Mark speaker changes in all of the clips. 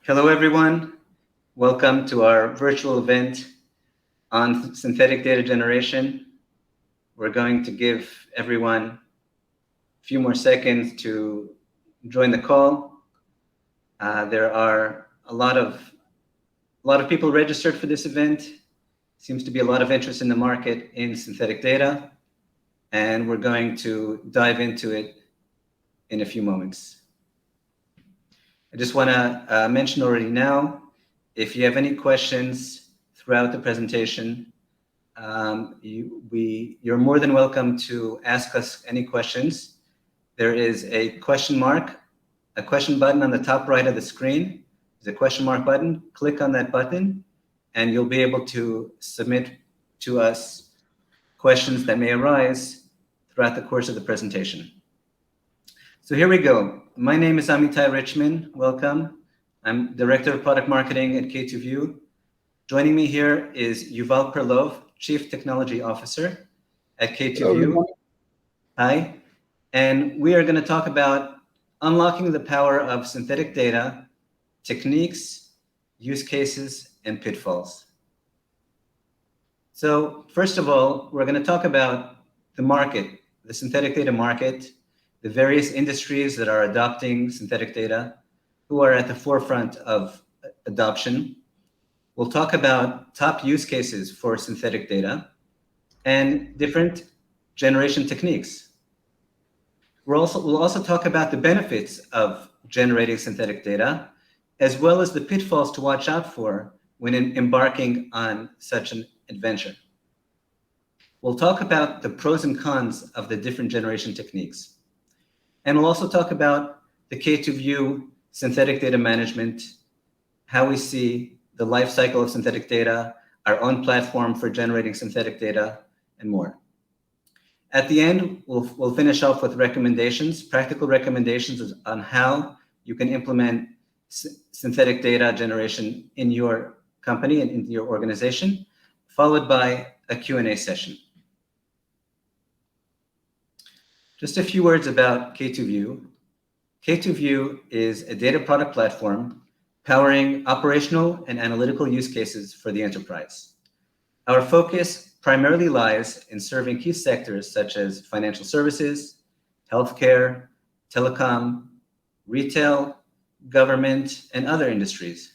Speaker 1: Hello, everyone. Welcome to our virtual event on synthetic data generation. We're going to give everyone a few more seconds to join the call. There are a lot of people registered for this event. Seems to be a lot of interest in the market in synthetic data, and we're going to dive into it in a few moments. I just want to mention already now, if you have any questions throughout the presentation, you're more than welcome to ask us any questions. There is a question button on the top right of the screen. There's a question mark button. Click on that button, and you'll be able to submit to us questions that may arise throughout the course of the presentation. So here we go. My name is Amitai Richman. Welcome. I'm Director of Product Marketing at K2View. Joining me here is Yuval Perlov, Chief Technology Officer at K2View. Hi. And we are going to talk about unlocking the power of synthetic data, techniques, use cases, and pitfalls. So first of all, we're going to talk about the market, the synthetic data market, the various industries that are adopting synthetic data, who are at the forefront of adoption. We'll talk about top use cases for synthetic data and different generation techniques. We'll also talk about the benefits of generating synthetic data, as well as the pitfalls to watch out for when embarking on such an adventure. We'll talk about the pros and cons of the different generation techniques. And we'll also talk about the K2View synthetic data management, how we see the life cycle of synthetic data, our own platform for generating synthetic data, and more. At the end, we'll finish off with recommendations, practical recommendations on how you can implement synthetic data generation in your company and in your organization, followed by a Q&A session. Just a few words about K2View. K2View is a data product platform powering operational and analytical use cases for the enterprise. Our focus primarily lies in serving key sectors such as financial services, healthcare, telecom, retail, government, and other industries,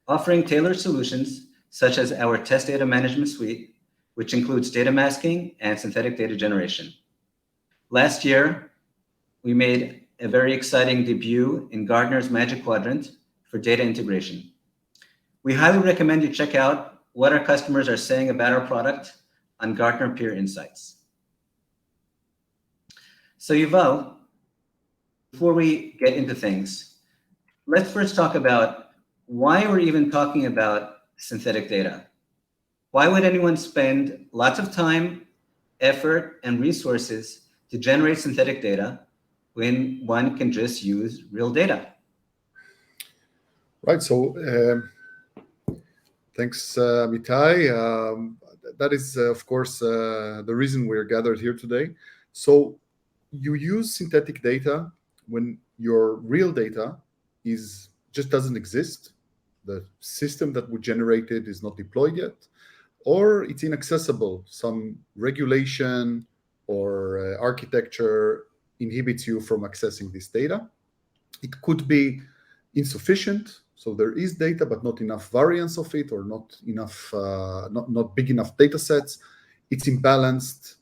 Speaker 1: offering tailored solutions such as our test data management suite, which includes data masking and synthetic data generation. Last year, we made a very exciting debut in Gartner's Magic Quadrant for data integration. We highly recommend you check out what our customers are saying about our product on Gartner Peer Insights. So Yuval, before we get into things, let's first talk about why we're even talking about synthetic data. Why would anyone spend lots of time, effort, and resources to generate synthetic data when one can just use real data?
Speaker 2: Right. So thanks, Mitai. That is, of course, the reason we're gathered here today. So you use synthetic data when your real data just doesn't exist. The system that would generate it is not deployed yet, or it's inaccessible. Some regulation or architecture inhibits you from accessing this data. It could be insufficient, so there is data but not enough variance of it, or not enough, not big enough data sets. It's imbalanced.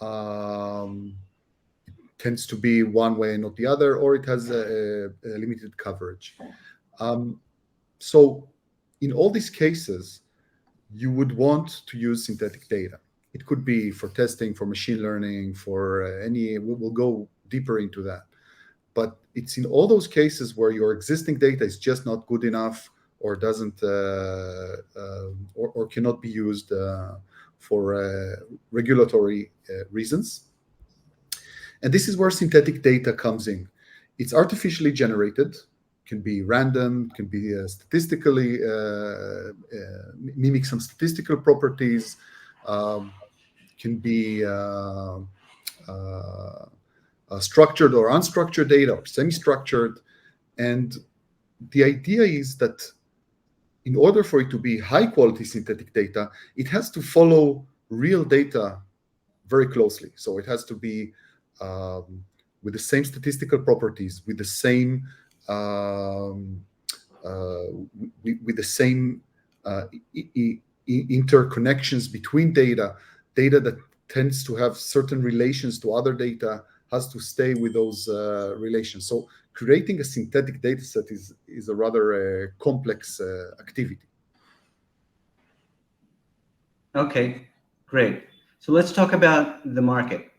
Speaker 2: It tends to be one way and not the other, or it has a limited coverage. So in all these cases, you would want to use synthetic data. It could be for testing, for machine learning, for we'll go deeper into that. But it's in all those cases where your existing data is just not good enough, or doesn't, or cannot be used for regulatory reasons. And this is where synthetic data comes in. It's artificially generated, can be random, can be statistically, mimic some statistical properties, can be structured or unstructured data, or semi-structured. And the idea is that in order for it to be high quality synthetic data, it has to follow real data very closely. So it has to be with the same statistical properties, with the same with the same interconnections between data that tends to have certain relations to other data has to stay with those relations. So creating a synthetic data set is a rather complex activity.
Speaker 1: Okay, great. So let's talk about the market.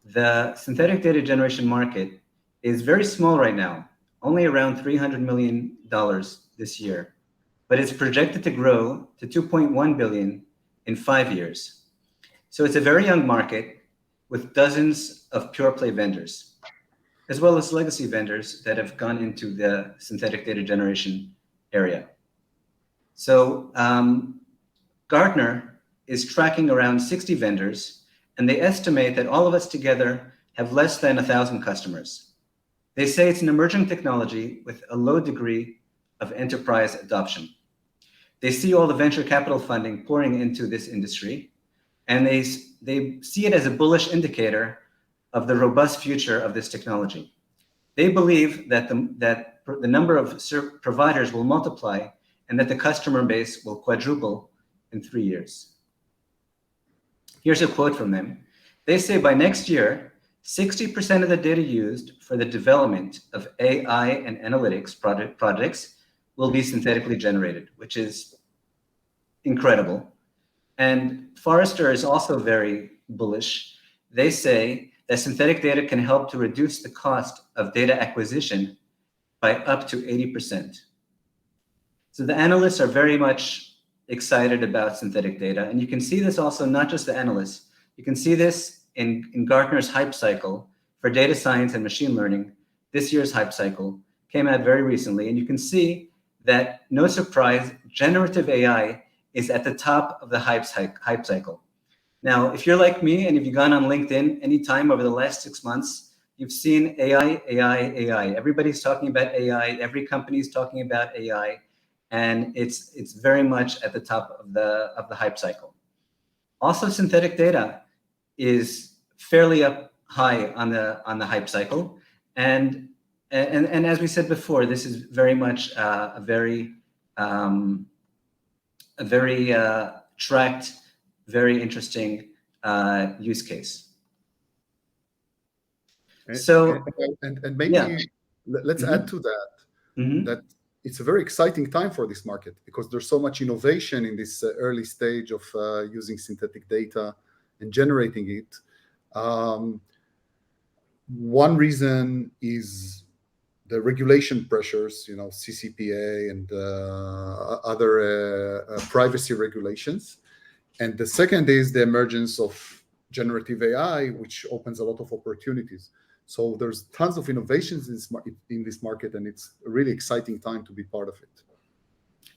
Speaker 1: The synthetic data generation market is very small right now, only around $300 million this year, but it's projected to grow to 2.1 billion in 5 years. So it's a very young market with dozens of pure play vendors, as well as legacy vendors that have gone into the synthetic data generation area. So Gartner is tracking around 60 vendors, and they estimate that all of us together have less than 1,000 customers. They say it's an emerging technology with a low degree of enterprise adoption. They see all the venture capital funding pouring into this industry, and they see it as a bullish indicator of the robust future of this technology. They believe that the number of providers will multiply and that the customer base will quadruple in 3 years. Here's a quote from them. They say by next year, 60% of the data used for the development of AI and analytics projects will be synthetically generated, which is incredible. And Forrester is also very bullish. They say that synthetic data can help to reduce the cost of data acquisition by up to 80%. So the analysts are very much excited about synthetic data. And you can see this also, not just the analysts, you can see this in Gartner's hype cycle for data science and machine learning. This year's hype cycle came out very recently. And you can see that, no surprise, generative AI is at the top of the hype cycle. Now, if you're like me and if you've gone on LinkedIn anytime over the last 6 months, you've seen AI, AI, AI. Everybody's talking about AI. Every company's talking about AI. And it's very much at the top of the hype cycle. Also, synthetic data is fairly up high on the hype cycle, and as we said before, this is very much a very tracked, very interesting use case. So
Speaker 2: and maybe
Speaker 1: yeah.
Speaker 2: let's add to that that it's a very exciting time for this market because there's so much innovation in this early stage of using synthetic data and generating it. One reason is the regulation pressures, CCPA and other privacy regulations. And the second is the emergence of generative AI, which opens a lot of opportunities. So there's tons of innovations in this market, and it's a really exciting time to be part of it.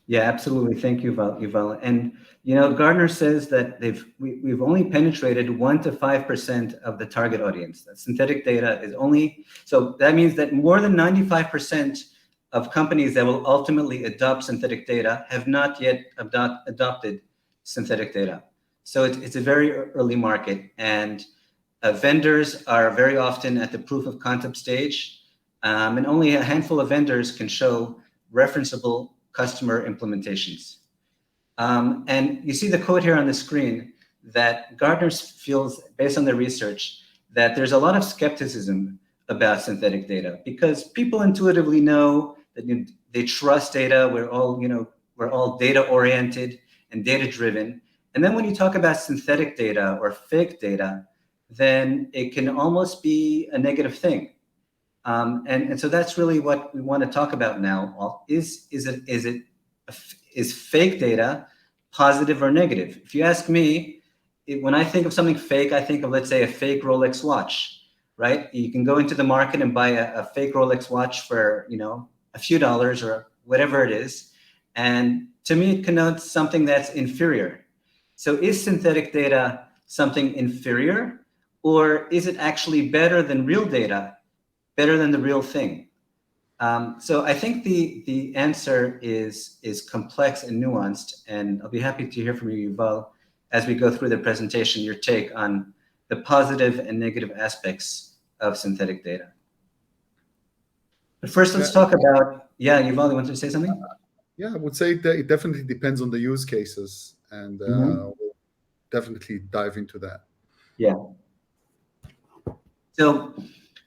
Speaker 1: Yeah, absolutely. Thank you, Yuval. And Gartner says that we've only penetrated 1 to 5% of the target audience. That synthetic data is only, so that means that more than 95% of companies that will ultimately adopt synthetic data have not yet adopted synthetic data. So it's a very early market, and vendors are very often at the proof of concept stage, and only a handful of vendors can show referenceable customer implementations. And you see the quote here on the screen that Gartner feels, based on their research, that there's a lot of skepticism about synthetic data because people intuitively know that they trust data. We're all data oriented and data driven. And then when you talk about synthetic data or fake data, then it can almost be a negative thing. And so that's really what we want to talk about now. Is fake data positive or negative? If you ask me, when I think of something fake, I think of, let's say, a fake Rolex watch, right? You can go into the market and buy a fake Rolex watch for a few dollars or whatever it is, and to me it connotes something that's inferior. So is synthetic data something inferior, or is it actually better than real data, better than the real thing? So I think the answer is complex and nuanced, and I'll be happy to hear from you, Yuval, as we go through the presentation, your take on the positive and negative aspects of synthetic data. But first, let's talk about, yeah, Yuval, you want to say something?
Speaker 2: Yeah, I would say that it definitely depends on the use cases, and we'll definitely dive into that.
Speaker 1: Yeah. So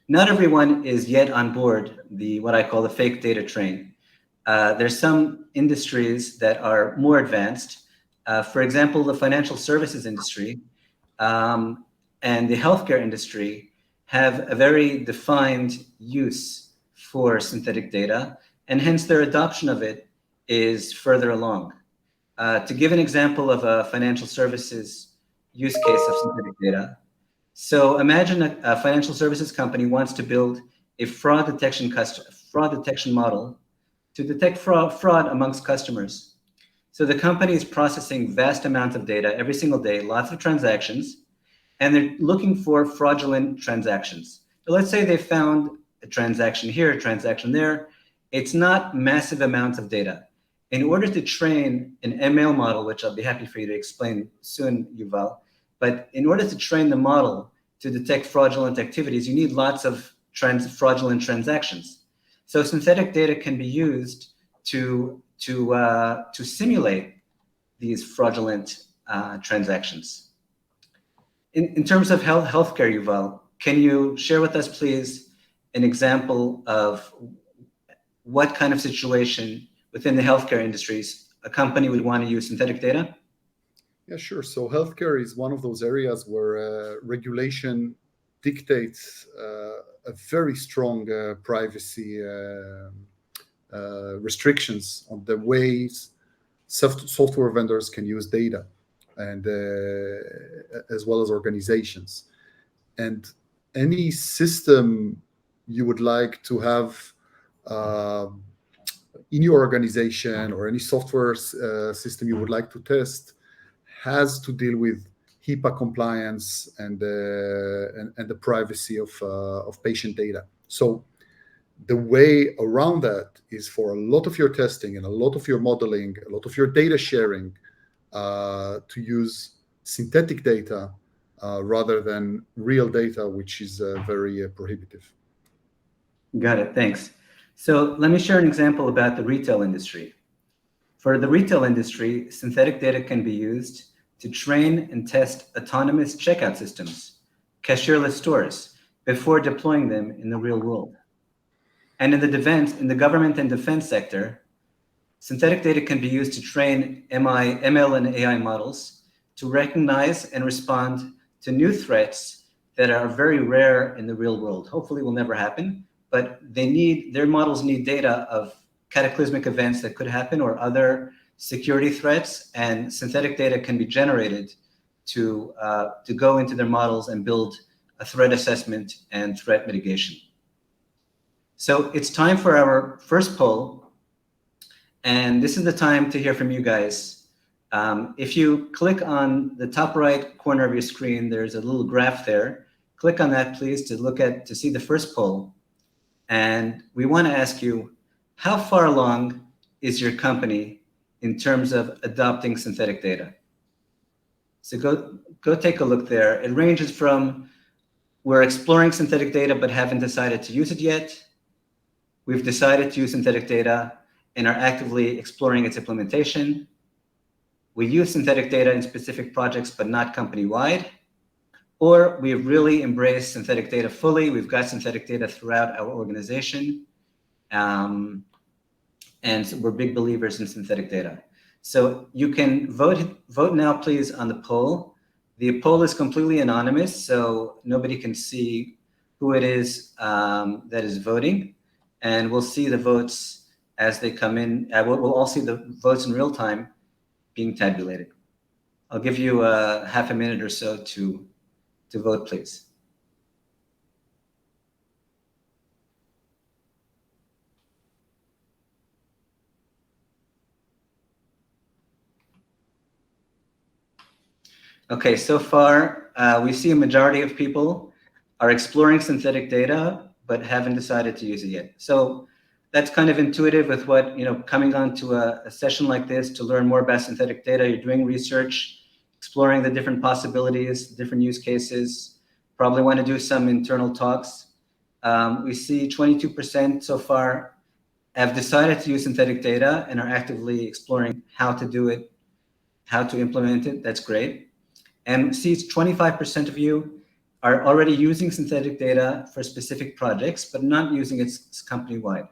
Speaker 1: not everyone is yet on board what I call the fake data train. There's some industries that are more advanced. For example, the financial services industry and the healthcare industry have a very defined use for synthetic data, and hence their adoption of it is further along. To give an example of a financial services use case of synthetic data, so imagine a financial services company wants to build a fraud detection model to detect fraud amongst customers. So the company is processing vast amounts of data every single day, lots of transactions, and they're looking for fraudulent transactions. So let's say they found a transaction here, a transaction there. It's not massive amounts of data. In order to train an ML model, which I'll be happy for you to explain soon, Yuval, but in order to train the model to detect fraudulent activities, you need lots of fraudulent transactions. So synthetic data can be used to simulate these fraudulent transactions. In terms of healthcare, Yuval, can you share with us, please, an example of what kind of situation within the healthcare industries a company would want to use synthetic data?
Speaker 2: Yeah, sure. So healthcare is one of those areas where regulation dictates a very strong privacy restrictions on the ways software vendors can use data, and as well as organizations. And any system you would like to have in your organization, or any software system you would like to test, has to deal with HIPAA compliance and the privacy of patient data. So the way around that is for a lot of your testing and a lot of your modeling, a lot of your data sharing, to use synthetic data rather than real data, which is very prohibitive.
Speaker 1: Got it, thanks. So let me share an example about the retail industry. For the retail industry, synthetic data can be used to train and test autonomous checkout systems, cashierless stores, before deploying them in the real world. And in the government and defense sector, synthetic data can be used to train ML and AI models to recognize and respond to new threats that are very rare in the real world. Hopefully will never happen, but their models need data of cataclysmic events that could happen or other security threats, and synthetic data can be generated to go into their models and build a threat assessment and threat mitigation. So it's time for our first poll, and this is the time to hear from you guys. If you click on the top right corner of your screen, there's a little graph there. Click on that, please, to see the first poll. And we want to ask you, how far along is your company in terms of adopting synthetic data? So go take a look there. It ranges from, we're exploring synthetic data but haven't decided to use it yet. We've decided to use synthetic data and are actively exploring its implementation. We use synthetic data in specific projects but not company-wide. Or we've really embraced synthetic data fully. We've got synthetic data throughout our organization. And we're big believers in synthetic data. So you can vote now, please, on the poll. The poll is completely anonymous, so nobody can see who it is that is voting. And we'll see the votes as they come in. We'll all see the votes in real time being tabulated. I'll give you half a minute or so to vote, please. Okay, so far, we see a majority of people are exploring synthetic data, but haven't decided to use it yet. So that's kind of intuitive with what, coming on to a session like this to learn more about synthetic data. You're doing research, exploring the different possibilities, different use cases, probably want to do some internal talks. We see 22% so far have decided to use synthetic data and are actively exploring how to do it, how to implement it. That's great. And see 25% of you are already using synthetic data for specific projects, but not using it company-wide.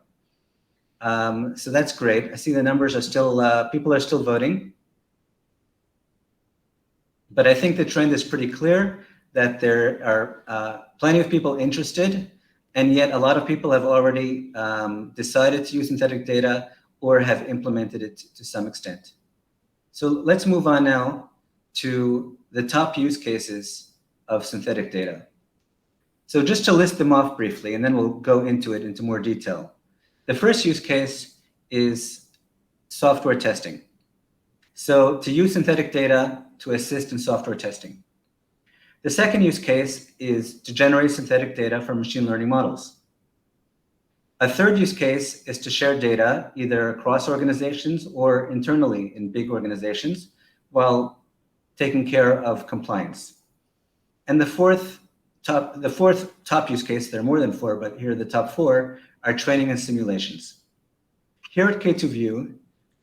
Speaker 1: So that's great. I see the numbers are still, people are still voting. But I think the trend is pretty clear that there are plenty of people interested, and yet a lot of people have already decided to use synthetic data or have implemented it to some extent. So let's move on now to the top use cases of synthetic data. So just to list them off briefly, and then we'll go into more detail. The first use case is software testing. So to use synthetic data to assist in software testing. The second use case is to generate synthetic data from machine learning models. A third use case is to share data either across organizations or internally in big organizations while taking care of compliance. And the fourth top use case, there are more than four, but here are the top four, are training and simulations. Here at K2View,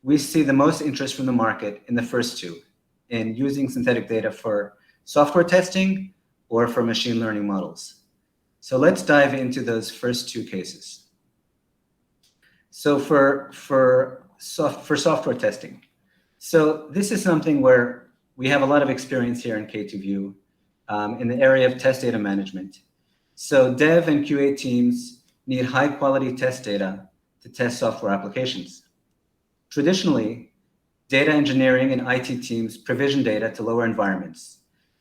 Speaker 1: we see the most interest from the market in the first two, in using synthetic data for software testing or for machine learning models. So let's dive into those first two cases. So for software testing. So this is something where we have a lot of experience here in K2View in the area of test data management. So dev and QA teams need high quality test data to test software applications. Traditionally, data engineering and IT teams provision data to lower environments.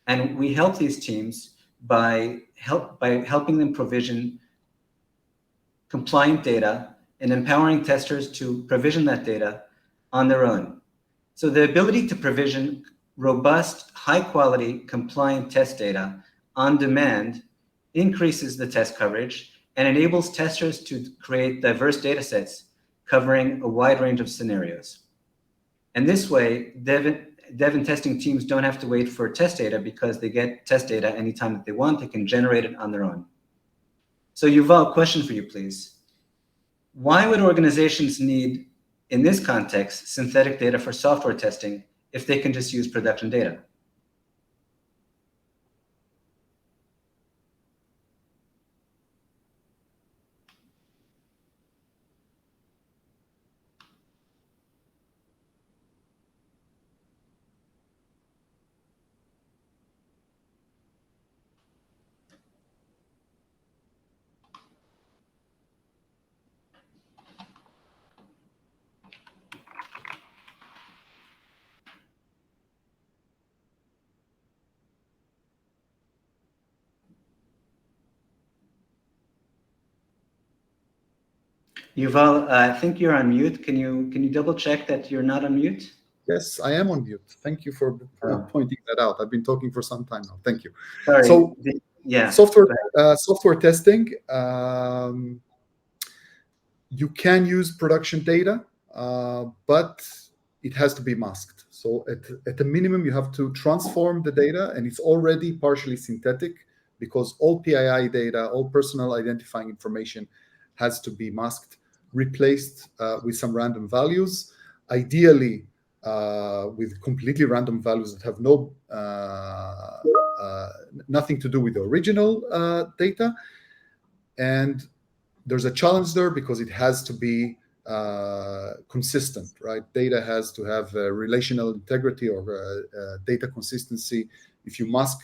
Speaker 1: And we help these teams by helping them provision compliant data and empowering testers to provision that data on their own. So the ability to provision robust, high-quality, compliant test data on demand increases the test coverage and enables testers to create diverse data sets covering a wide range of scenarios. And this way, dev and testing teams don't have to wait for test data because they get test data anytime that they want. They can generate it on their own. So Yuval, question for you, please. Why would organizations need, in this context, synthetic data for software testing if they can just use production data? Yuval, I think you're on mute. Can you double check that you're not on mute?
Speaker 2: Yes, I am on mute. Thank you for pointing that out. I've been talking for some time now. Thank you.
Speaker 1: Sorry.
Speaker 2: So,
Speaker 1: yeah.
Speaker 2: software testing. You can use production data, but it has to be masked. So at the minimum, you have to transform the data, and it's already partially synthetic because all PII data, all personal identifying information has to be masked, replaced with some random values, ideally with completely random values that have nothing to do with the original data. And there's a challenge there because it has to be consistent, right? Data has to have relational integrity or data consistency. If you mask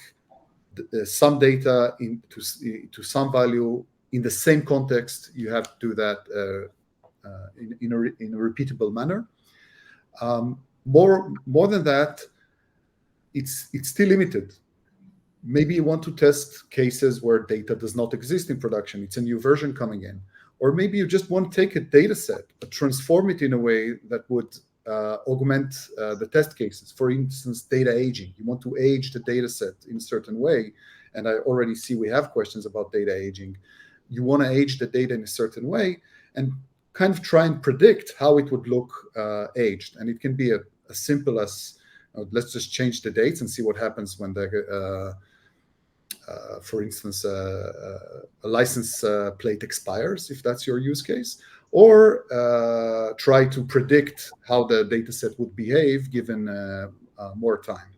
Speaker 2: some data to some value in the same context, you have to do that in a repeatable manner. More than that, it's still limited. Maybe you want to test cases where data does not exist in production. It's a new version coming in. Or maybe you just want to take a data set, but transform it in a way that would augment the test cases. For instance, data aging. You want to age the data set in a certain way. And I already see we have questions about data aging. You want to age the data in a certain way. And kind of try and predict how it would look aged. And it can be as simple as, let's just change the dates and see what happens when for instance, a license plate expires, if that's your use case, or try to predict how the data set would behave given more time.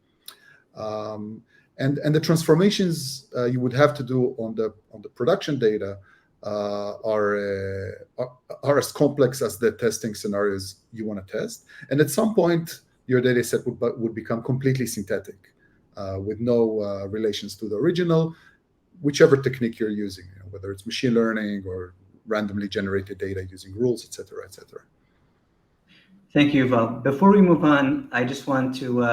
Speaker 2: And the transformations you would have to do on the production data are as complex as the testing scenarios you want to test. And at some point, your data set would become completely synthetic with no relations to the original, whichever technique you're using, whether it's machine learning or randomly generated data using rules, et cetera, et cetera.
Speaker 1: Thank you, Yuval. Before we move on, I just want to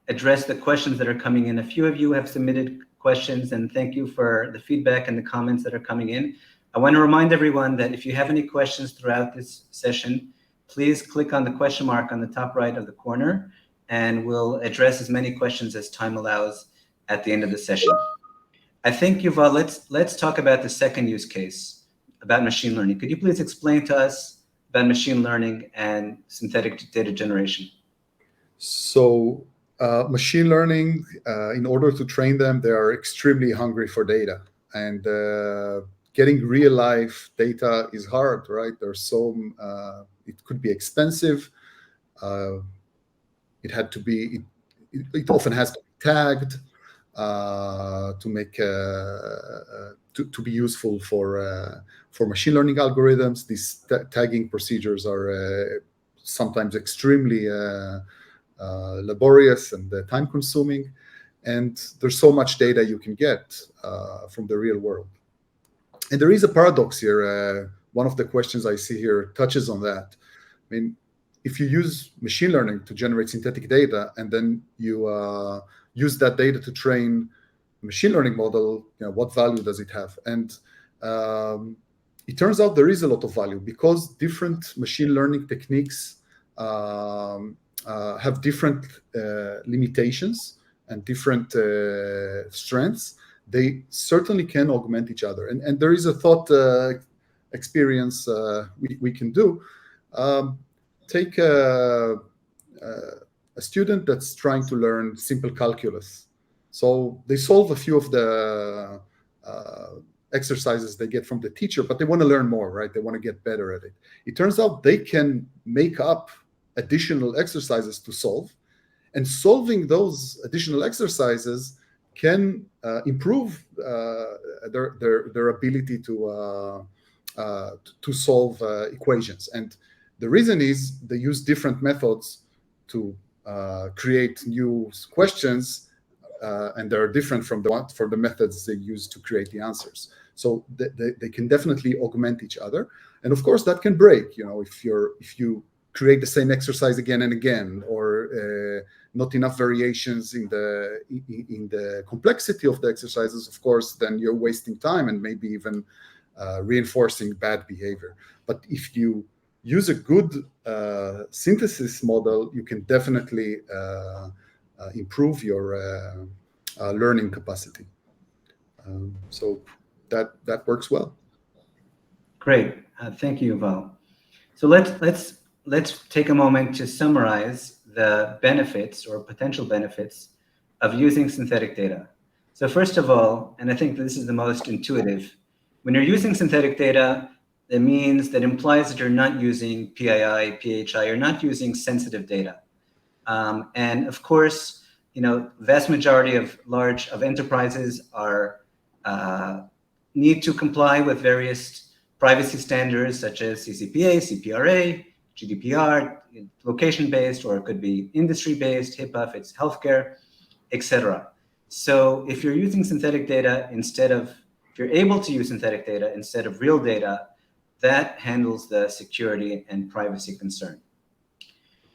Speaker 1: address the questions that are coming in. A few of you have submitted questions, and thank you for the feedback and the comments that are coming in. I want to remind everyone that if you have any questions throughout this session, please click on the question mark on the top right of the corner, and we'll address as many questions as time allows at the end of the session. I think, Yuval, let's talk about the second use case, about machine learning. Could you please explain to us about machine learning and synthetic data generation?
Speaker 2: So machine learning, in order to train them, they are extremely hungry for data. And getting real life data is hard, right? There's it could be expensive. It often has to be tagged to make to be useful for machine learning algorithms. These tagging procedures are sometimes extremely laborious and time consuming, and there's so much data you can get from the real world. And there is a paradox here. One of the questions I see here touches on that. I mean, if you use machine learning to generate synthetic data, and then you use that data to train a machine learning model, what value does it have? And it turns out there is a lot of value, because different machine learning techniques have different limitations and different strengths. They certainly can augment each other. And there is a thought experience we can do. Take a student that's trying to learn simple calculus. So they solve a few of the exercises they get from the teacher, but they want to learn more, right? They want to get better at it. It turns out they can make up additional exercises to solve, and solving those additional exercises can improve their ability to solve equations. And the reason is they use different methods to create new questions, and they're different from the methods they use to create the answers. So they can definitely augment each other. And of course, that can break. If you create the same exercise again and again, or not enough variations in the complexity of the exercises, of course, then you're wasting time and maybe even reinforcing bad behavior. But if you use a good synthesis model, you can definitely improve your learning capacity. So that works well.
Speaker 1: Great, thank you, Yuval. So let's take a moment to summarize the benefits or potential benefits of using synthetic data. So first of all, and I think this is the most intuitive, when you're using synthetic data, it implies that you're not using PII, PHI, you're not using sensitive data. And of course, vast majority of enterprises need to comply with various privacy standards such as CCPA, CPRA, GDPR, location-based, or it could be industry-based, HIPAA if it's healthcare, etc. So if you're using synthetic data if you're able to use synthetic data instead of real data, that handles the security and privacy concern.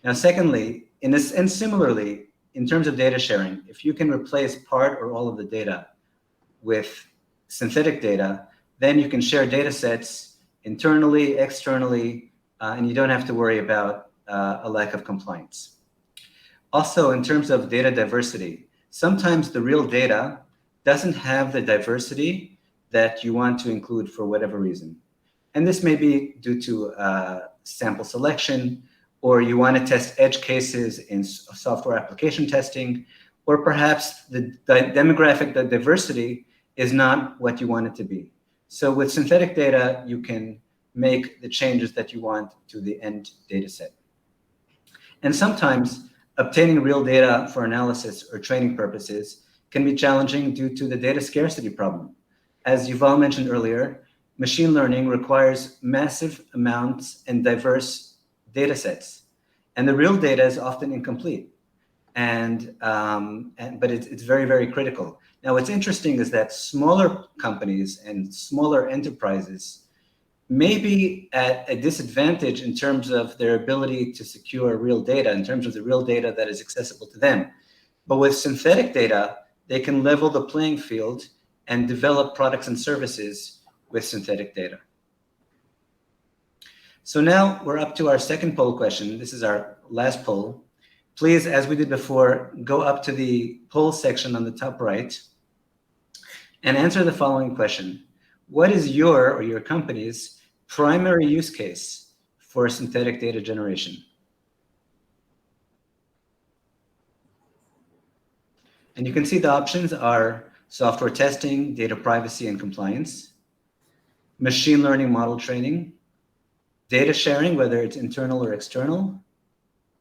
Speaker 1: Now, secondly, and similarly, in terms of data sharing, if you can replace part or all of the data with synthetic data, then you can share data sets internally, externally, and you don't have to worry about a lack of compliance. Also, in terms of data diversity, sometimes the real data doesn't have the diversity that you want to include for whatever reason. And this may be due to sample selection, or you want to test edge cases in software application testing, or perhaps the demographic, the diversity is not what you want it to be. So with synthetic data, you can make the changes that you want to the end data set. And sometimes obtaining real data for analysis or training purposes can be challenging due to the data scarcity problem. As Yuval mentioned earlier, machine learning requires massive amounts and diverse data sets. And the real data is often incomplete. But it's very, very critical. Now, what's interesting is that smaller companies and smaller enterprises may be at a disadvantage in terms of their ability to secure real data, in terms of the real data that is accessible to them. But with synthetic data, they can level the playing field and develop products and services with synthetic data. So now we're up to our second poll question. This is our last poll. Please, as we did before, go up to the poll section on the top right and answer the following question. What is your or your company's primary use case for synthetic data generation? And you can see the options are software testing, data privacy and compliance, machine learning model training, data sharing, whether it's internal or external,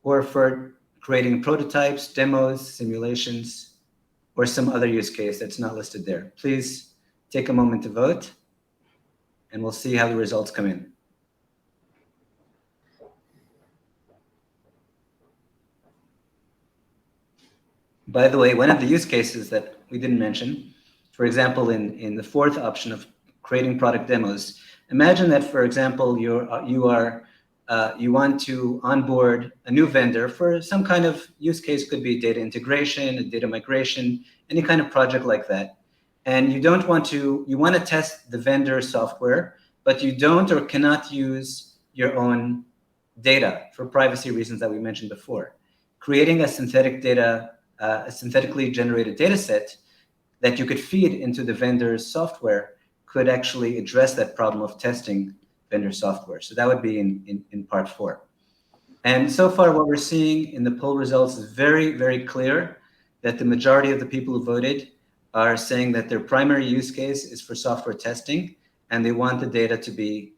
Speaker 1: or for creating prototypes, demos, simulations, or some other use case that's not listed there. Please take a moment to vote, and we'll see how the results come in. By the way, one of the use cases that we didn't mention, for example, in the fourth option of creating product demos, imagine that, for example, you want to onboard a new vendor for some kind of use case, could be data integration, data migration, any kind of project like that. And you want to test the vendor software, but you don't or cannot use your own data for privacy reasons that we mentioned before. Creating a synthetically generated data set that you could feed into the vendor's software could actually address that problem of testing vendor software. So that would be in part 4. And so far, what we're seeing in the poll results is very, very clear that the majority of the people who voted are saying that their primary use case is for software testing, and they want the data to be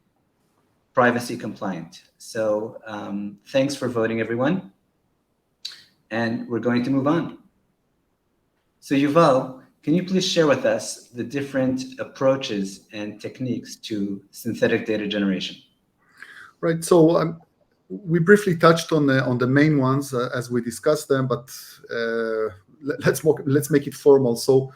Speaker 1: privacy compliant. So thanks for voting, everyone. And we're going to move on. So Yuval, can you please share with us the different approaches and techniques to synthetic data generation?
Speaker 2: Right. So we briefly touched on the main ones as we discussed them, but let's make it formal. So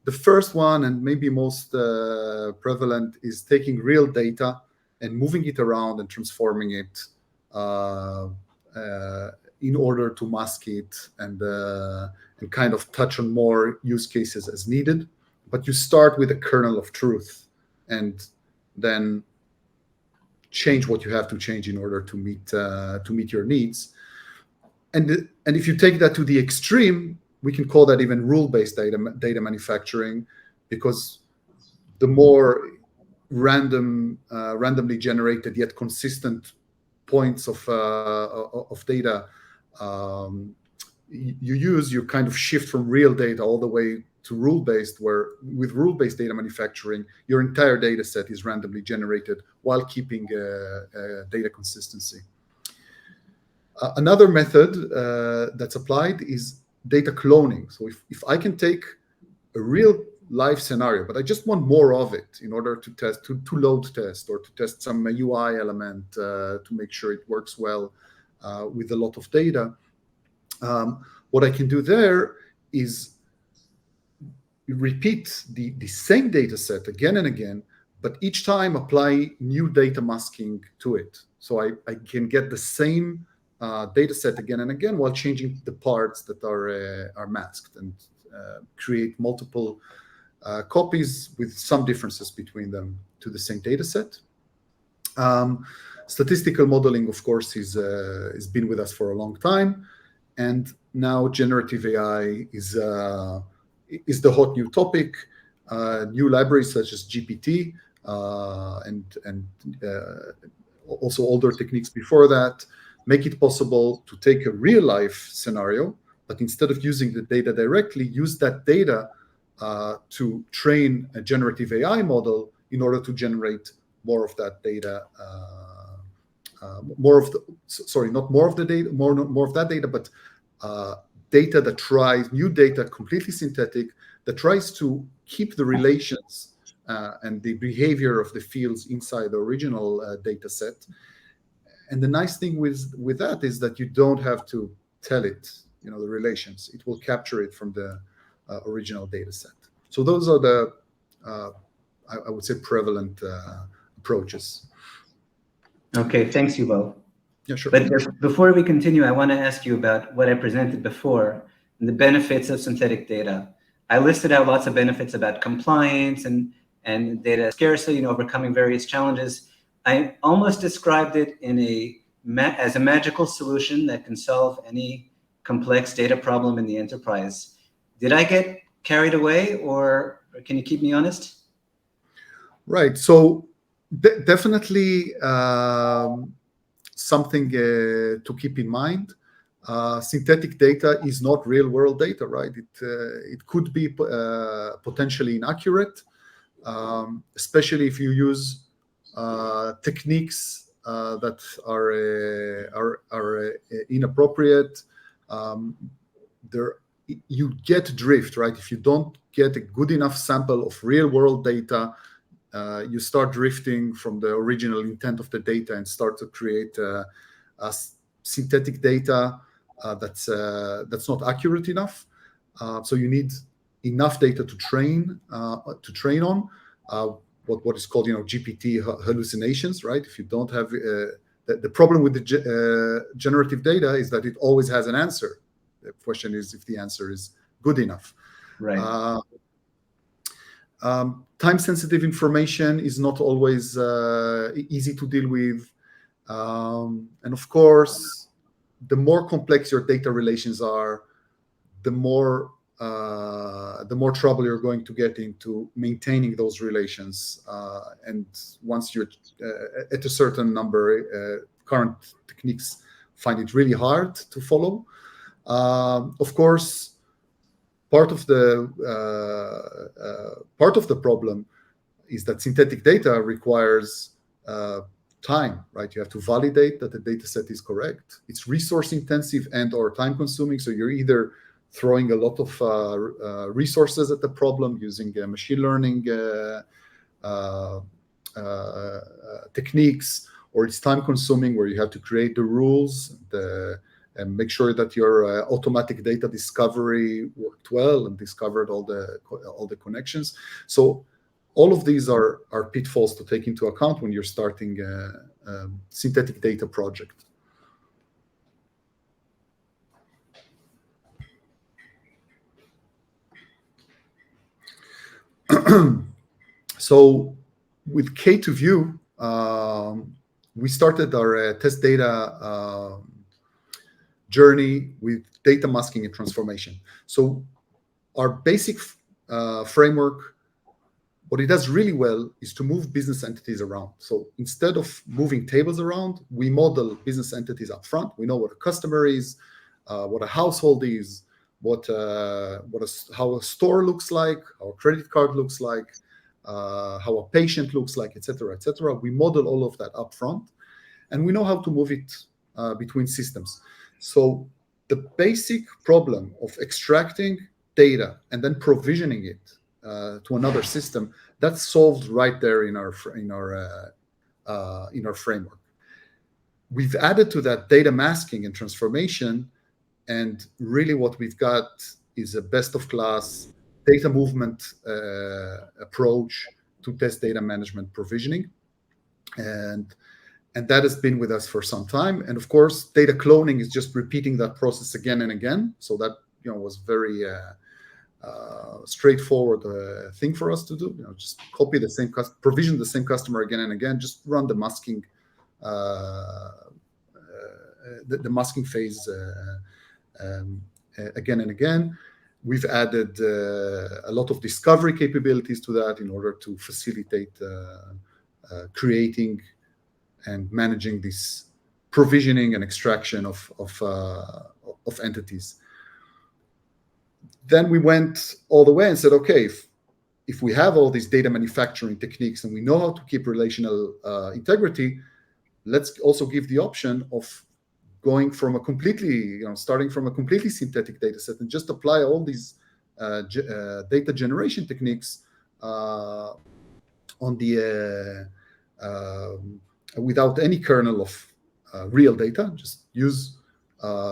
Speaker 2: the first one, and maybe most prevalent, is taking real data and moving it around and transforming it in order to mask it and kind of touch on more use cases as needed. But you start with a kernel of truth and then change what you have to change in order to meet your needs. And if you take that to the extreme, we can call that even rule-based data manufacturing, because the more randomly generated yet consistent points of data you use, you kind of shift from real data all the way to rule-based, where with rule-based data manufacturing, your entire data set is randomly generated while keeping data consistency. Another method that's applied is data cloning. So if I can take a real live scenario, but I just want more of it in order to test, to load test, or to test some UI element to make sure it works well with a lot of data. What I can do there is repeat the same data set again and again, but each time apply new data masking to it. So I can get the same data set again and again while changing the parts that are masked, and create multiple copies with some differences between them to the same data set. Statistical modeling, of course, is been with us for a long time, and now generative AI is the hot new topic. New libraries such as GPT also older techniques before that, make it possible to take a real life scenario, but instead of using the data directly, use that data to train a generative AI model in order to generate more of that data, not more of the data, more of that data, but data that tries new data, completely synthetic, that tries to keep the relations and the behavior of the fields inside the original data set. And the nice thing with that is that you don't have to tell it, the relations. It will capture it from the original data set. So those are the, I would say, prevalent approaches.
Speaker 1: Okay, thanks, Yuval.
Speaker 2: Yeah, sure.
Speaker 1: But before we continue, I want to ask you about what I presented before and the benefits of synthetic data. I listed out lots of benefits about compliance and data scarcity, overcoming various challenges. I almost described it as a magical solution that can solve any complex data problem in the enterprise. Did I get carried away, or can you keep me honest?
Speaker 2: Right. So definitely something to keep in mind. Synthetic data is not real world data, right? It could be potentially inaccurate, especially if you use techniques that are inappropriate. You get drift, right? If you don't get a good enough sample of real world data, you start drifting from the original intent of the data and start to create synthetic data that's not accurate enough. So you need enough data to train on. What is called GPT hallucinations, right? If you don't have the problem with the generative data is that it always has an answer. The question is if the answer is good enough.
Speaker 1: Right.
Speaker 2: Time-sensitive information is not always easy to deal with, and of course, the more complex your data relations are, the more trouble you're going to get into maintaining those relations. And once you're at a certain number, current techniques find it really hard to follow. Of course, part of the problem is that synthetic data requires time, right? You have to validate that the data set is correct. It's resource intensive and/or time consuming. So you're either throwing a lot of resources at the problem using machine learning techniques, or it's time consuming where you have to create the rules and make sure that your automatic data discovery worked well and discovered all the connections. So all of these are pitfalls to take into account when you're starting a synthetic data project. So with K2View, we started our test data journey with data masking and transformation. So our basic framework, what it does really well is to move business entities around. So instead of moving tables around, we model business entities up front. We know what a customer is, what a household is, how a store looks like, how a credit card looks like, how a patient looks like, etc., etc. We model all of that up front, and we know how to move it between systems. So the basic problem of extracting data and then provisioning it to another system, that's solved right there in our framework. We've added to that data masking and transformation, and really what we've got is a best of class data movement approach to test data management provisioning, and that has been with us for some time. And of course, data cloning is just repeating that process again and again. So that was very straightforward thing for us to do. Just copy the same provision the same customer again and again. Just run the masking the masking phase again and again. We've added a lot of discovery capabilities to that in order to facilitate creating and managing this provisioning and extraction of entities. Then we went all the way and said, okay, if we have all these data manufacturing techniques and we know how to keep relational integrity, let's also give the option of going from a completely, starting from a completely synthetic data set and just apply all these data generation techniques on the without any kernel of real data. Just use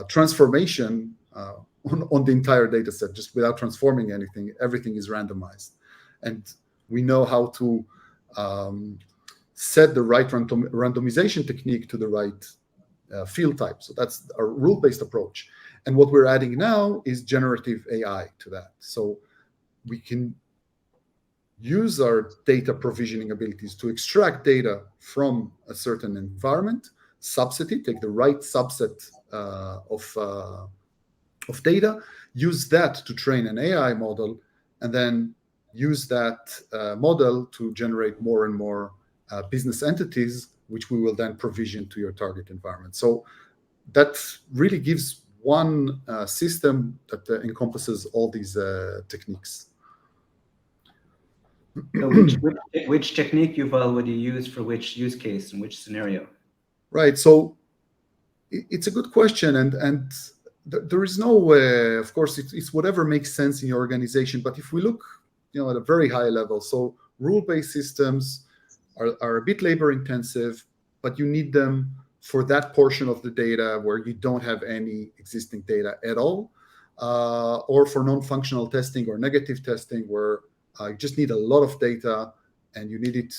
Speaker 2: transformation on the entire data set, just without transforming anything. Everything is randomized, and we know how to set the right randomization technique to the right field type. So that's a rule-based approach. And what we're adding now is generative AI to that. So we can use our data provisioning abilities to extract data from a certain environment, subset it, take the right subset of data, use that to train an AI model, and then use that model to generate more and more business entities, which we will then provision to your target environment. So that really gives one system that encompasses all these techniques.
Speaker 1: So which technique, Yuval, would you use for which use case and which scenario?
Speaker 2: Right. So it's a good question, and there is no way. Of course, it's whatever makes sense in your organization. But if we look, at a very high level, so rule-based systems are a bit labor-intensive, but you need them for that portion of the data where you don't have any existing data at all, or for non-functional testing or negative testing where you just need a lot of data and you need it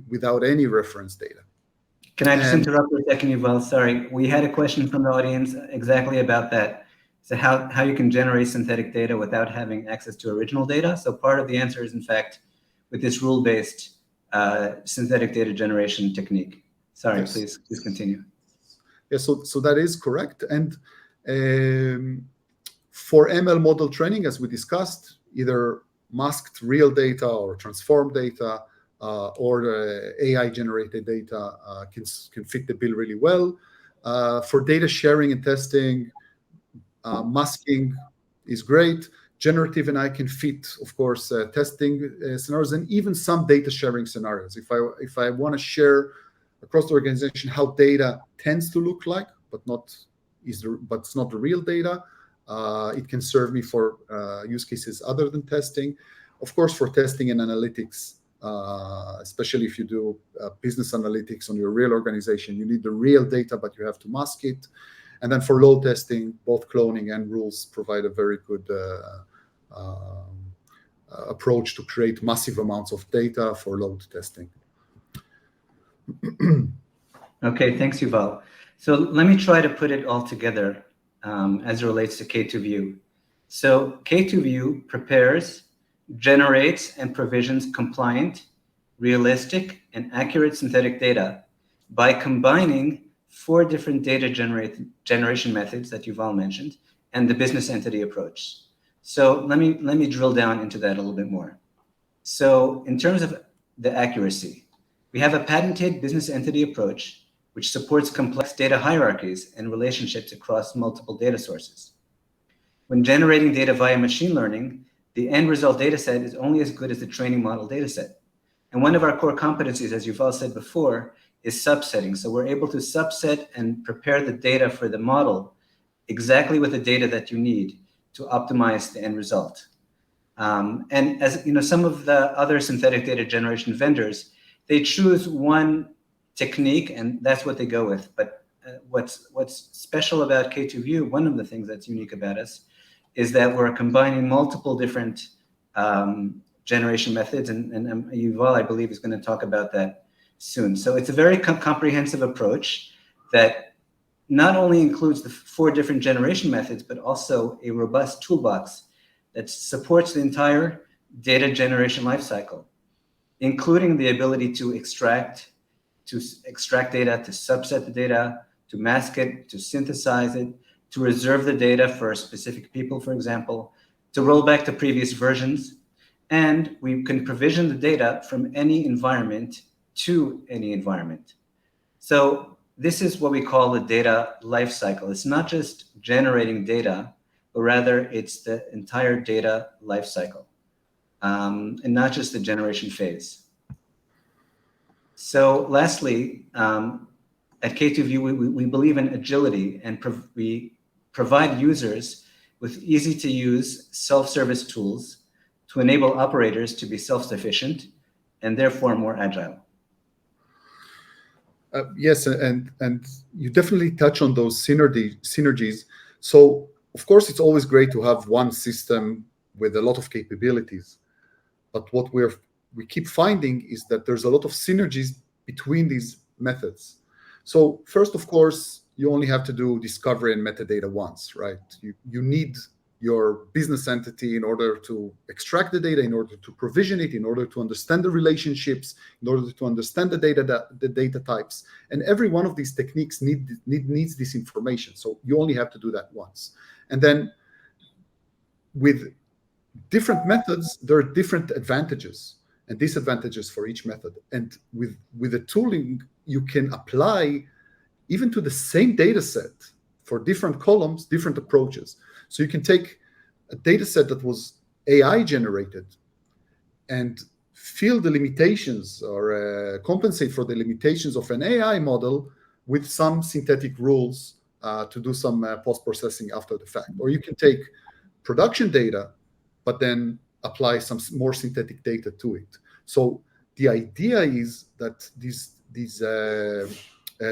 Speaker 2: without any reference data.
Speaker 1: Can I just interrupt for a second, Yuval? Sorry, we had a question from the audience exactly about that. So how you can generate synthetic data without having access to original data. So part of the answer is, in fact, with this rule-based synthetic data generation technique. Sorry, yes. Please continue.
Speaker 2: Yeah, so that is correct. And for ML model training, as we discussed, either masked real data or transformed data or AI-generated data can fit the bill really well. For data sharing and testing, masking is great. Generative AI can fit, of course, testing scenarios and even some data sharing scenarios. If I want to share across the organization how data tends to look like, but it's not the real data, it can serve me for use cases other than testing. Of course, for testing and analytics, especially if you do business analytics on your real organization, you need the real data, but you have to mask it. And then for load testing, both cloning and rules provide a very good approach to create massive amounts of data for load testing.
Speaker 1: Okay, thanks, Yuval. So let me try to put it all together as it relates to K2View. So K2View prepares, generates, and provisions compliant, realistic, and accurate synthetic data by combining 4 different data generation methods that Yuval mentioned and the business entity approach. So let me drill down into that a little bit more. So in terms of the accuracy, we have a patented business entity approach which supports complex data hierarchies and relationships across multiple data sources. When generating data via machine learning, the end result data set is only as good as the training model data set. And one of our core competencies, as Yuval said before, is subsetting. So we're able to subset and prepare the data for the model exactly with the data that you need to optimize the end result. And as you know, some of the other synthetic data generation vendors, they choose one technique and that's what they go with. But what's special about K2View, one of the things that's unique about us, is that we're combining multiple different generation methods, and Yuval, I believe, is going to talk about that soon. So it's a very comprehensive approach that not only includes the 4 different generation methods, but also a robust toolbox that supports the entire data generation lifecycle, including the ability to extract data, to subset the data, to mask it, to synthesize it, to reserve the data for specific people, for example, to roll back to previous versions, and we can provision the data from any environment to any environment. So this is what we call the data lifecycle. It's not just generating data, but rather it's the entire data lifecycle, and not just the generation phase. So lastly, at K2View, we believe in agility, and we provide users with easy-to-use self-service tools to enable operators to be self-sufficient and therefore more agile.
Speaker 2: Yes, and you definitely touch on those synergies. So of course, it's always great to have one system with a lot of capabilities. But what we keep finding is that there's a lot of synergies between these methods. So first, of course, you only have to do discovery and metadata once, right? You need your business entity in order to extract the data, in order to provision it, in order to understand the relationships, in order to understand the data types. And every one of these techniques needs this information. So you only have to do that once. And then with different methods, there are different advantages and disadvantages for each method. And with the tooling, you can apply even to the same data set for different columns, different approaches. So you can take a data set that was AI generated and feel the limitations or compensate for the limitations of an AI model with some synthetic rules to do some post-processing after the fact. Or you can take production data, but then apply some more synthetic data to it. So the idea is that these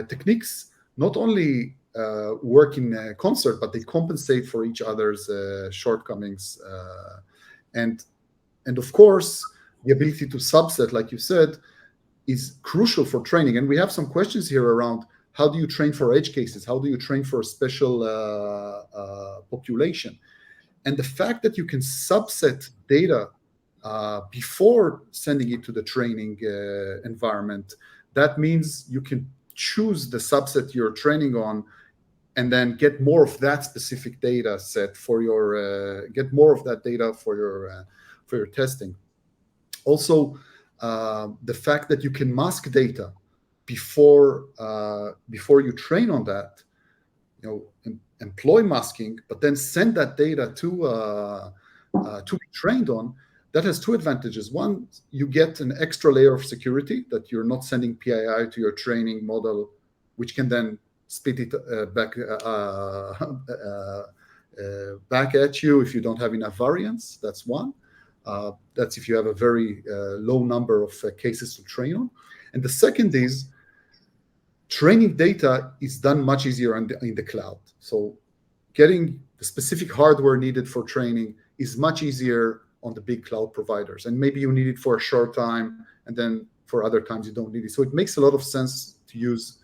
Speaker 2: techniques not only work in concert, but they compensate for each other's shortcomings. And of course, the ability to subset, like you said, is crucial for training. And we have some questions here around how do you train for edge cases? How do you train for a special population? And the fact that you can subset data before sending it to the training environment, that means you can choose the subset you're training on and then get more of that specific data set for your, get more of that data for your testing. Also, the fact that you can mask data before you train on that, employ masking, but then send that data to be trained on, that has two advantages. One, you get an extra layer of security that you're not sending PII to your training model, which can then spit it back at you if you don't have enough variance. That's one. That's if you have a very low number of cases to train on. And the second is training data is done much easier in the cloud. So getting the specific hardware needed for training is much easier on the big cloud providers. And maybe you need it for a short time, and then for other times you don't need it. So it makes a lot of sense to use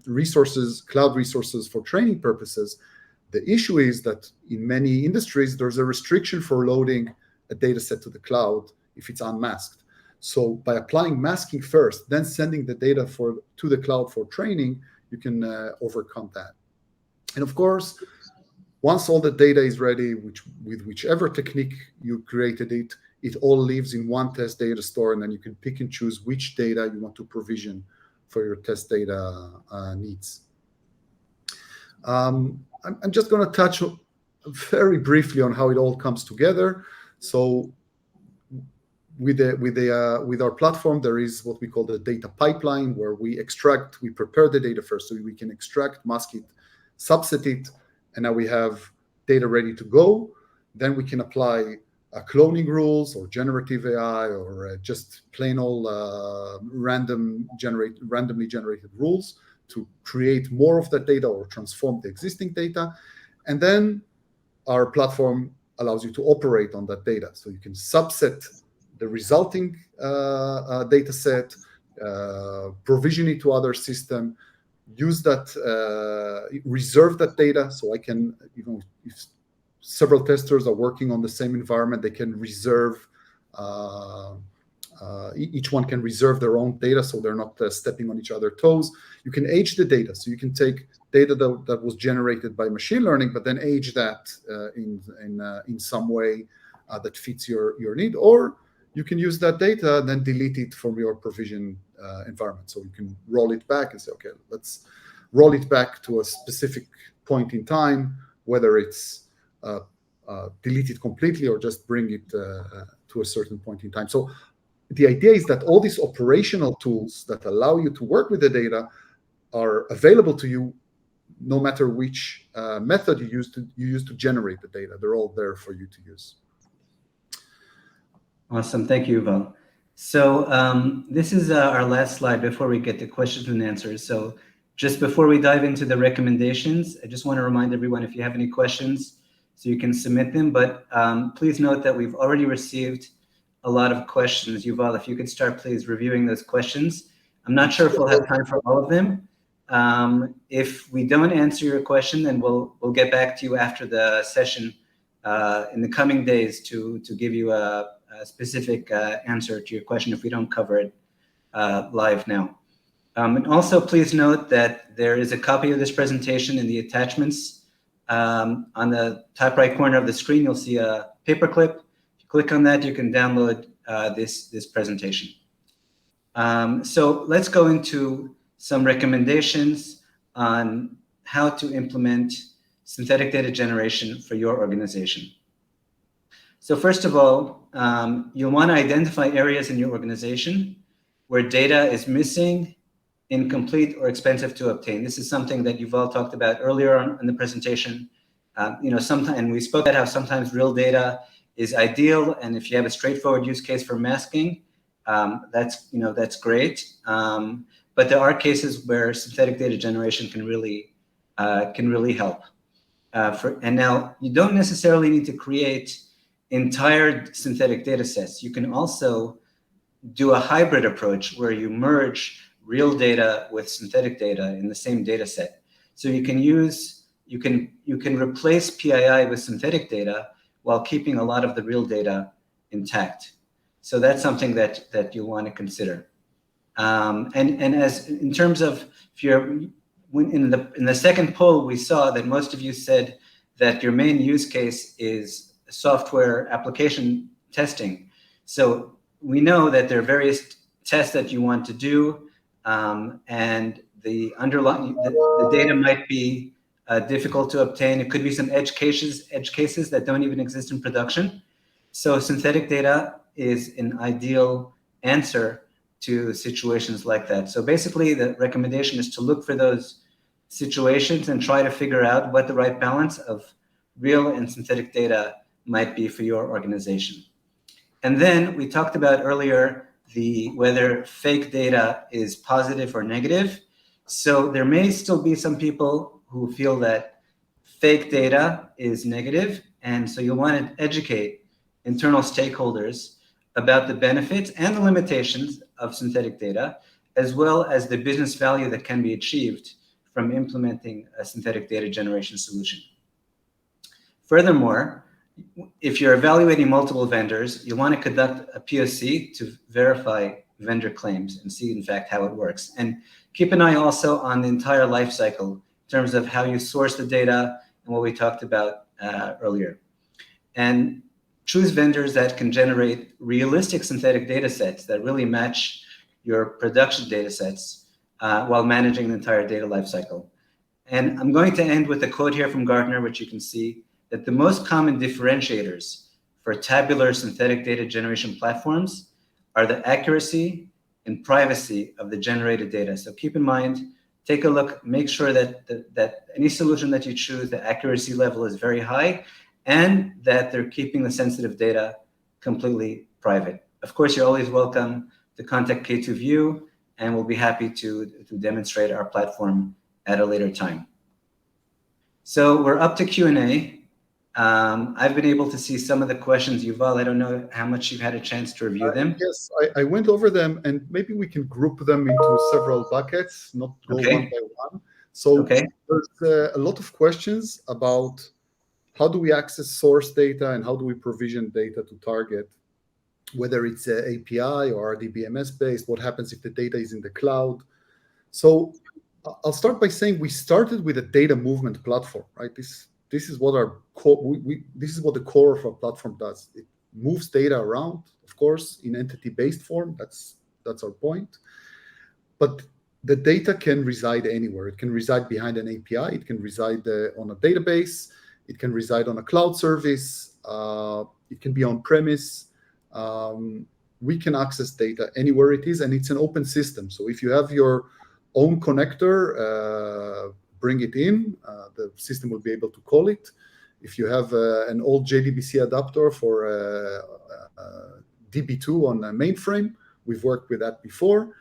Speaker 2: resources, cloud resources for training purposes. The issue is that in many industries, there's a restriction for loading a data set to the cloud if it's unmasked. So by applying masking first, then sending the data to the cloud for training, you can overcome that. And of course, once all the data is ready, with whichever technique you created it, it all lives in one test data store, and then you can pick and choose which data you want to provision for your test data needs. I'm just going to touch very briefly on how it all comes together. So with our platform, there is what we call the data pipeline, where we prepare the data first, so we can extract, mask it, subset it, and now we have data ready to go. Then we can apply cloning rules or generative AI or just plain old randomly generated rules to create more of that data or transform the existing data. And then our platform allows you to operate on that data. So you can subset the resulting data set, provision it to other system, use that, reserve that data. So I can, if several testers are working on the same environment, they can reserve, each one can reserve their own data so they're not stepping on each other's toes. You can age the data. So you can take data that was generated by machine learning, but then age that in some way that fits your need, or you can use that data and then delete it from your provision environment. So you can roll it back and say, okay, let's roll it back to a specific point in time, whether it's delete it completely or just bring it to a certain point in time. So the idea is that all these operational tools that allow you to work with the data are available to you no matter which method you use to generate the data. They're all there for you to use.
Speaker 1: Awesome. Thank you, Yuval. So this is our last slide before we get to questions and answers. So just before we dive into the recommendations, I just want to remind everyone, if you have any questions, so you can submit them. But please note that we've already received a lot of questions. Yuval, if you could start, please, reviewing those questions. I'm not sure if we'll have time for all of them. If we don't answer your question, then we'll get back to you after the session in the coming days to give you a specific answer to your question if we don't cover it live now. And also, please note that there is a copy of this presentation in the attachments. On the top right corner of the screen, you'll see a paperclip. If you click on that, you can download this presentation. So let's go into some recommendations on how to implement synthetic data generation for your organization. So first of all, you'll want to identify areas in your organization where data is missing, incomplete, or expensive to obtain. This is something that Yuval talked about earlier on in the presentation. And we spoke about how sometimes real data is ideal, and if you have a straightforward use case for masking, that's great. But there are cases where synthetic data generation can really help. And now you don't necessarily need to create entire synthetic data sets. You can also do a hybrid approach where you merge real data with synthetic data in the same data set. So you can replace PII with synthetic data while keeping a lot of the real data intact. So that's something that you want to consider. And as in terms of if you're in the second poll, we saw that most of you said that your main use case is software application testing. So we know that there are various tests that you want to do, and the data might be difficult to obtain. It could be some edge cases that don't even exist in production. So synthetic data is an ideal answer to situations like that. So basically, the recommendation is to look for those situations and try to figure out what the right balance of real and synthetic data might be for your organization. And then we talked about earlier whether fake data is positive or negative. So there may still be some people who feel that fake data is negative, and so you'll want to educate internal stakeholders about the benefits and the limitations of synthetic data, as well as the business value that can be achieved from implementing a synthetic data generation solution. Furthermore, if you're evaluating multiple vendors, you want to conduct a POC to verify vendor claims and see, in fact, how it works. And keep an eye also on the entire life cycle in terms of how you source the data and what we talked about earlier. And choose vendors that can generate realistic synthetic data sets that really match your production data sets while managing the entire data lifecycle. And I'm going to end with a quote here from Gartner, which you can see, that the most common differentiators for tabular synthetic data generation platforms are the accuracy and privacy of the generated data. So keep in mind, take a look, make sure that any solution that you choose, the accuracy level is very high, and that they're keeping the sensitive data completely private. Of course, you're always welcome to contact K2View, and we'll be happy to demonstrate our platform at a later time. So we're up to Q&A. I've been able to see some of the questions. Yuval, I don't know how much you've had a chance to review them.
Speaker 2: Yes, I went over them, and maybe we can group them into several buckets, not go one by one. So there's a lot of questions about how do we access source data and how do we provision data to target, whether it's API or RDBMS based, what happens if the data is in the cloud. So I'll start by saying we started with a data movement platform, right? This is what our core, this is what the core of our platform does. It moves data around, of course, in entity-based form. That's our point. But the data can reside anywhere. It can reside behind an API. It can reside on a database. It can reside on a cloud service. It can be on premise. We can access data anywhere it is, and it's an open system. So if you have your own connector, bring it in. The system will be able to call it. If you have an old JDBC adapter for DB2 on a mainframe, we've worked with that before.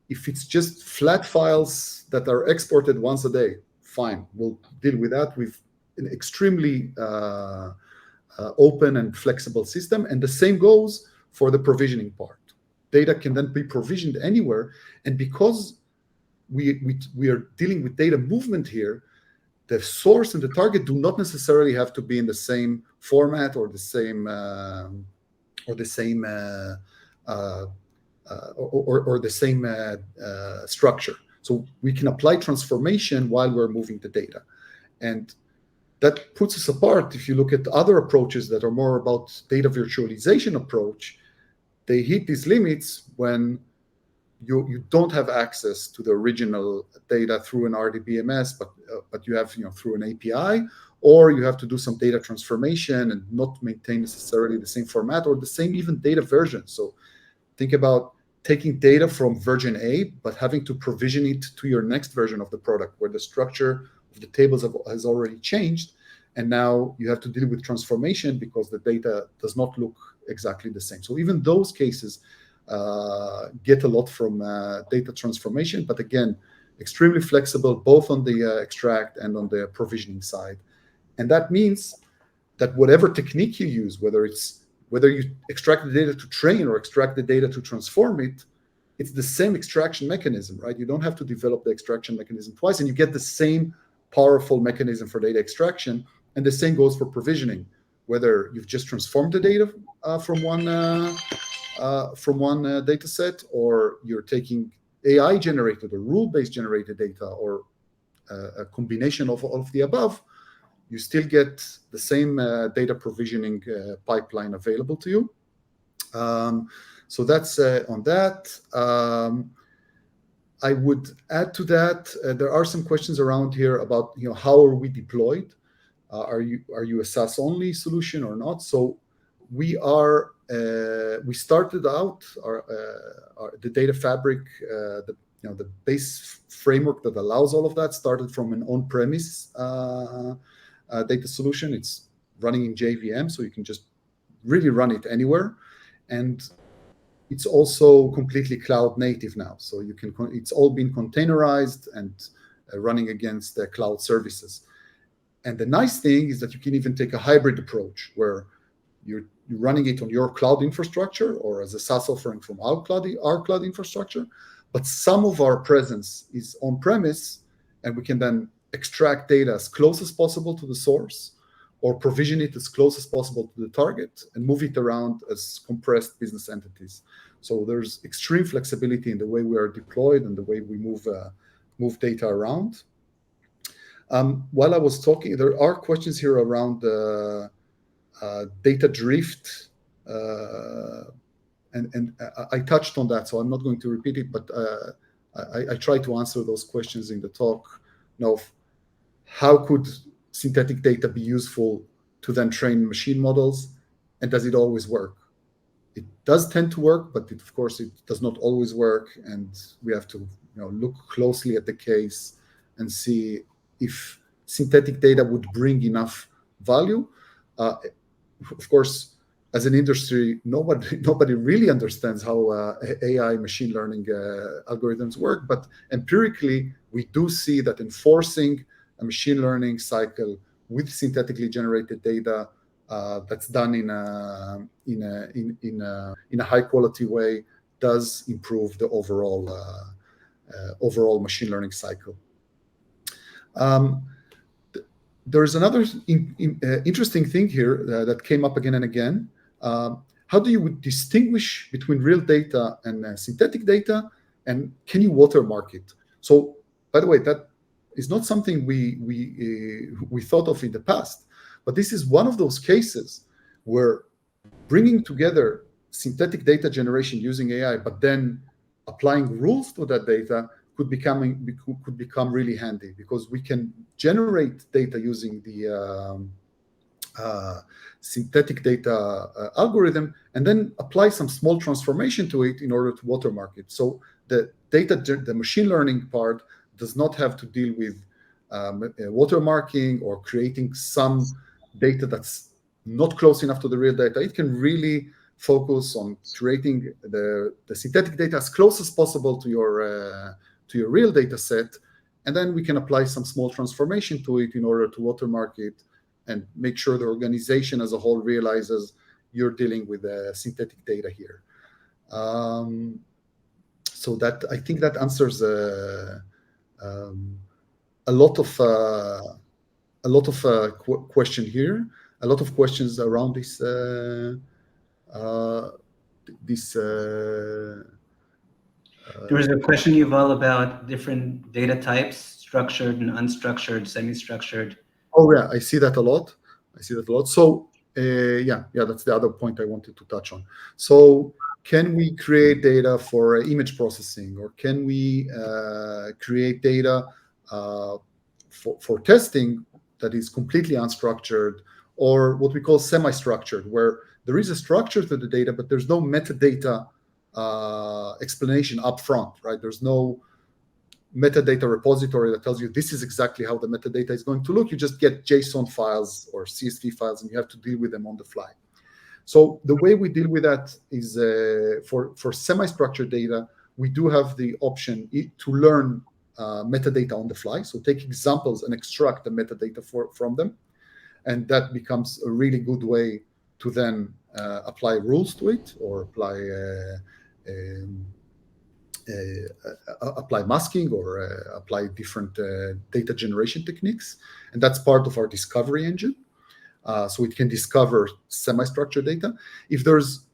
Speaker 2: If it's just flat files that are exported once a day, fine, we'll deal with that with an extremely open and flexible system. And the same goes for the provisioning part. Data can then be provisioned anywhere. And because we are dealing with data movement here, the source and the target do not necessarily have to be in the same format or the same structure. So we can apply transformation while we're moving the data. And that puts us apart. If you look at other approaches that are more about data virtualization approach, they hit these limits when you don't have access to the original data through an RDBMS, but you have through an API, or you have to do some data transformation and not maintain necessarily the same format or the same even data version. So think about taking data from version A, but having to provision it to your next version of the product where the structure of the tables has already changed. And now you have to deal with transformation because the data does not look exactly the same. So even those cases get a lot from data transformation, but again, extremely flexible, both on the extract and on the provisioning side. And that means that whatever technique you use, whether you extract the data to train or extract the data to transform it, it's the same extraction mechanism, right? You don't have to develop the extraction mechanism twice, and you get the same powerful mechanism for data extraction. And the same goes for provisioning, whether you've just transformed the data from one data set, or you're taking AI generated or rule-based generated data, or a combination of all of the above. You still get the same data provisioning pipeline available to you. So that's on that. I would add to that, there are some questions around here about how are we deployed? Are you a SaaS only solution or not? So we started out the data fabric, the base framework that allows all of that started from an on-premise data solution. It's running in JVM, so you can just really run it anywhere. And it's also completely cloud native now. So it's all been containerized and running against the cloud services. And the nice thing is that you can even take a hybrid approach where you're running it on your cloud infrastructure or as a SaaS offering from our cloud infrastructure. But some of our presence is on-premise, and we can then extract data as close as possible to the source or provision it as close as possible to the target and move it around as compressed business entities. So there's extreme flexibility in the way we are deployed and the way we move data around. While I was talking, there are questions here around data drift, and I touched on that, so I'm not going to repeat it, but I try to answer those questions in the talk. Now, how could synthetic data be useful to then train machine models, and does it always work? It does tend to work, but of course it does not always work, and we have to look closely at the case and see if synthetic data would bring enough value. Of course, as an industry, nobody really understands how AI machine learning algorithms work, but empirically, we do see that enforcing a machine learning cycle with synthetically generated data that's done in a high quality way does improve the overall machine learning cycle. There's another interesting thing here that came up again and again. How do you distinguish between real data and synthetic data, and can you watermark it? So by the way, that is not something we thought of in the past, but this is one of those cases where bringing together synthetic data generation using AI, but then applying rules to that data could become really handy, because we can generate data using the synthetic data algorithm, and then apply some small transformation to it in order to watermark it. So the machine learning part does not have to deal with watermarking or creating some data that's not close enough to the real data. It can really focus on creating the synthetic data as close as possible to your real data set, and then we can apply some small transformation to it in order to watermark it and make sure the organization as a whole realizes you're dealing with synthetic data here. So that, I think that answers a lot of question here, a lot of questions around this
Speaker 1: There was a question, Yuval, about different data types, structured and unstructured, semi-structured.
Speaker 2: Oh yeah, I see that a lot. So yeah, that's the other point I wanted to touch on. So can we create data for image processing, or can we create data for testing that is completely unstructured, or what we call semi-structured, where there is a structure to the data, but there's no metadata explanation up front, right? There's no metadata repository that tells you this is exactly how the metadata is going to look. You just get JSON files or CSV files, and you have to deal with them on the fly. So the way we deal with that is for semi-structured data, we do have the option to learn metadata on the fly. So take examples and extract the metadata from them. And that becomes a really good way to then apply rules to it, or apply masking, or apply different data generation techniques. And that's part of our discovery engine. So it can discover semi-structured data. If there's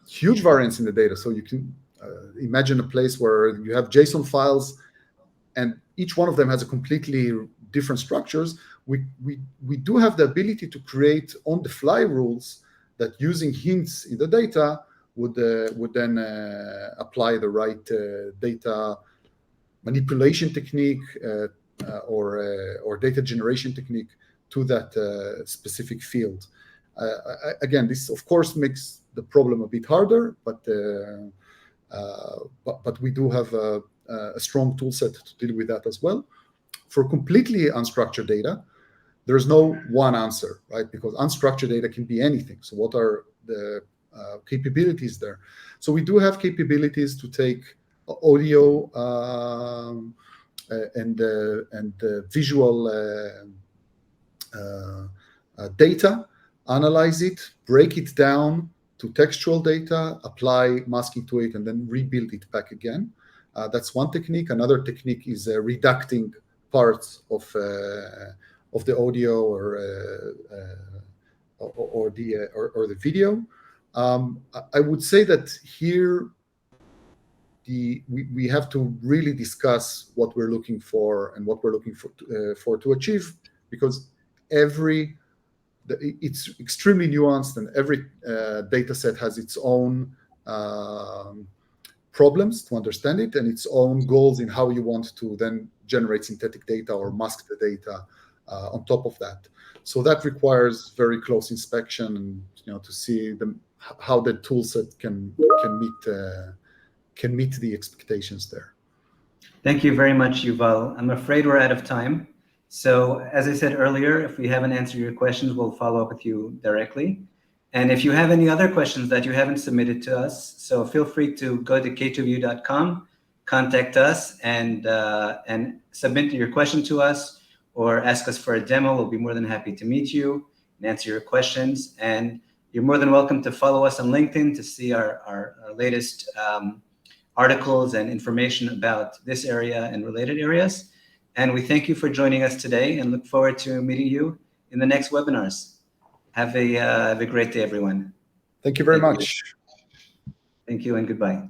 Speaker 2: huge variance in the data, so you can imagine a place where you have JSON files and each one of them has a completely different structures, we do have the ability to create on-the-fly rules that, using hints in the data, would then apply the right data manipulation technique or data generation technique to that specific field. Again, this of course makes the problem a bit harder, but we do have a strong tool set to deal with that as well. For completely unstructured data, there's no one answer, right? Because unstructured data can be anything. So what are the capabilities there? So we do have capabilities to take audio and visual data, analyze it, break it down to textual data, apply masking to it, and then rebuild it back again. That's one technique. Another technique is reducting parts of the audio or the video. I would say that here we have to really discuss what we're looking for and what we're looking for to achieve, because it's extremely nuanced, and every data set has its own problems to understand it, and its own goals in how you want to then generate synthetic data or mask the data on top of that. So that requires very close inspection, and to see how the tool set can meet the expectations there.
Speaker 1: Thank you very much, Yuval. I'm afraid we're out of time. So as I said earlier, if we haven't answered your questions, we'll follow up with you directly. And if you have any other questions that you haven't submitted to us, so feel free to go to k2view.com, contact us, and submit your question to us, or ask us for a demo. We'll be more than happy to meet you and answer your questions. And you're more than welcome to follow us on LinkedIn to see our latest articles and information about this area and related areas. And we thank you for joining us today and look forward to meeting you in the next webinars. Have a great day, everyone.
Speaker 2: Thank you very much.
Speaker 1: Thank you and goodbye.